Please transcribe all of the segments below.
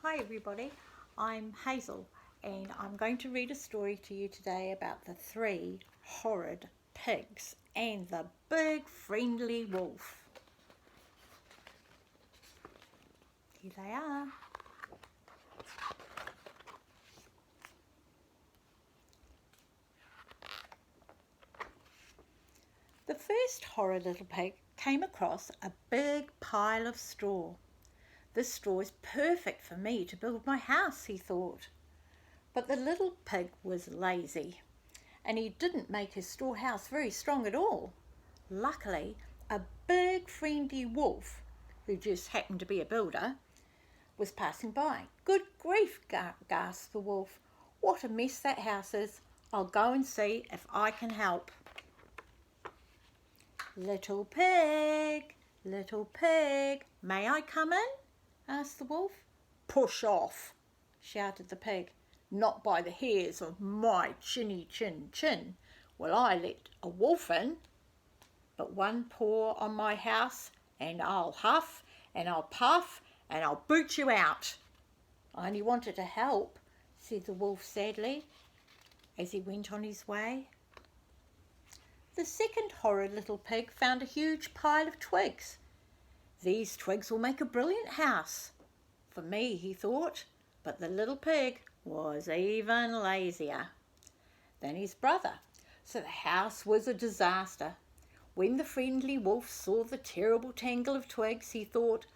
Hi everybody, I'm Hazel and I'm going to read a story to you today about the three horrid pigs and the big friendly wolf. Here they are. The first horrid little pig came across a big pile of straw. This straw is perfect for me to build my house, he thought. But the little pig was lazy and he didn't make his straw house very strong at all. Luckily, a big friendly wolf, who just happened to be a builder, was passing by. "Good grief," gasped the wolf. "What a mess that house is. I'll go and see if I can help." "Little pig, may I come in?" asked the wolf. "Push off," shouted the pig. "Not by the hairs of my chinny chin will I let a wolf in. But one paw on my house and I'll huff and I'll puff and I'll boot you out." "I only wanted to help," said the wolf sadly as he went on his way. The second horrid little pig found a huge pile of twigs. "These twigs will make a brilliant house for me," he thought, but the little pig was even lazier than his brother, so the house was a disaster. When the friendly wolf saw the terrible tangle of twigs, he thought,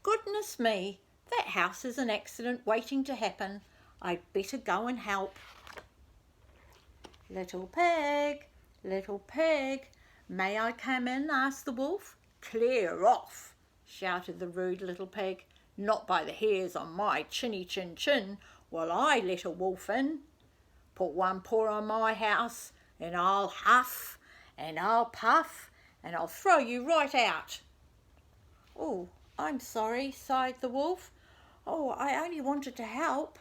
"Goodness me, that house is an accident waiting to happen. I'd better go and help." Little pig, may I come in?" asked the wolf. "Clear off," shouted the rude little pig. "Not by the hairs on my chinny chin will I let a wolf in. Put one paw on my house and I'll huff and I'll puff and I'll throw you right out." "Oh, I'm sorry," sighed the wolf. "Oh, I only wanted to help."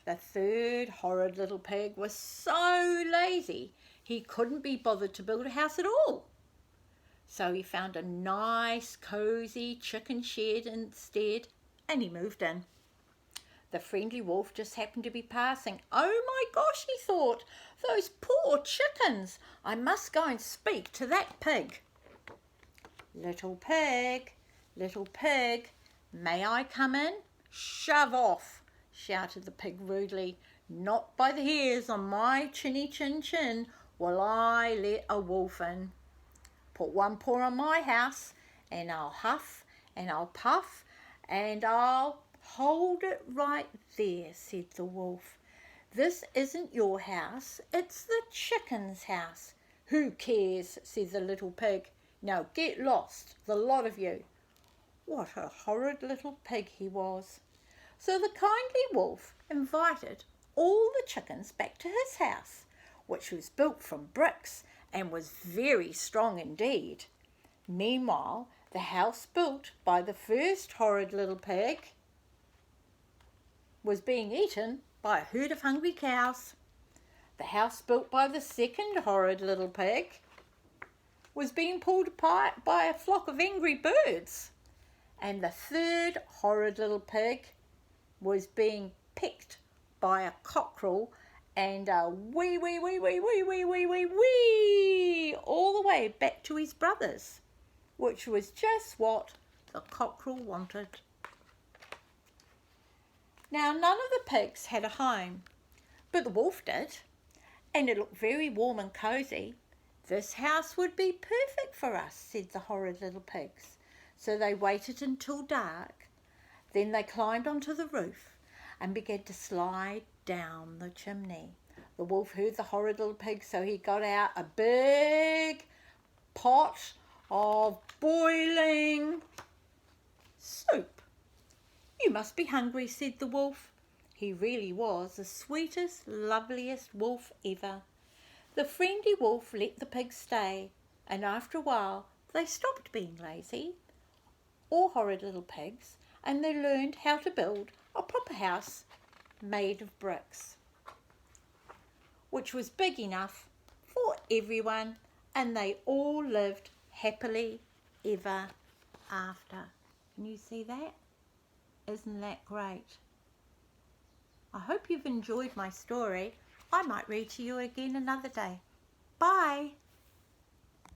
The third horrid little pig was so lazy he couldn't be bothered to build a house at all. So he found a nice cosy chicken shed instead and he moved in. The friendly wolf just happened to be passing. "Oh my gosh," he thought, "those poor chickens. I must go and speak to that pig." Little pig, may I come in?" "Shove off," shouted the pig rudely. "Not by the hairs on my chinny chin will I let a wolf in. Put one paw on my house and I'll huff and I'll puff and I'll—" "Hold it right there," said the wolf. "This isn't your house, it's the chicken's house." "Who cares?" said the little pig. "Now get lost, the lot of you." What a horrid little pig he was. So the kindly wolf invited all the chickens back to his house, which was built from bricks and was very strong indeed. Meanwhile, the house built by the first horrid little pig was being eaten by a herd of hungry cows. The house built by the second horrid little pig was being pulled apart by a flock of angry birds. And the third horrid little pig was being picked by a cockerel and a wee all the way back to his brothers, which was just what the cockerel wanted. Now, none of the pigs had a home, but the wolf did, and it looked very warm and cosy. "This house would be perfect for us," said the horrid little pigs. So they waited until dark. Then they climbed onto the roof and began to slide down the chimney. The wolf heard the horrid little pigs, so he got out a big pot of boiling soup. "You must be hungry," said the wolf. He really was the sweetest, loveliest wolf ever. The friendly wolf let the pigs stay, and after a while they stopped being lazy or horrid little pigs, and they learned how to build a proper house made of bricks, which was big enough for everyone, and they all lived happily ever after. Can you see that? Isn't that great? I hope you've enjoyed my story. I might read to you again another day. Bye.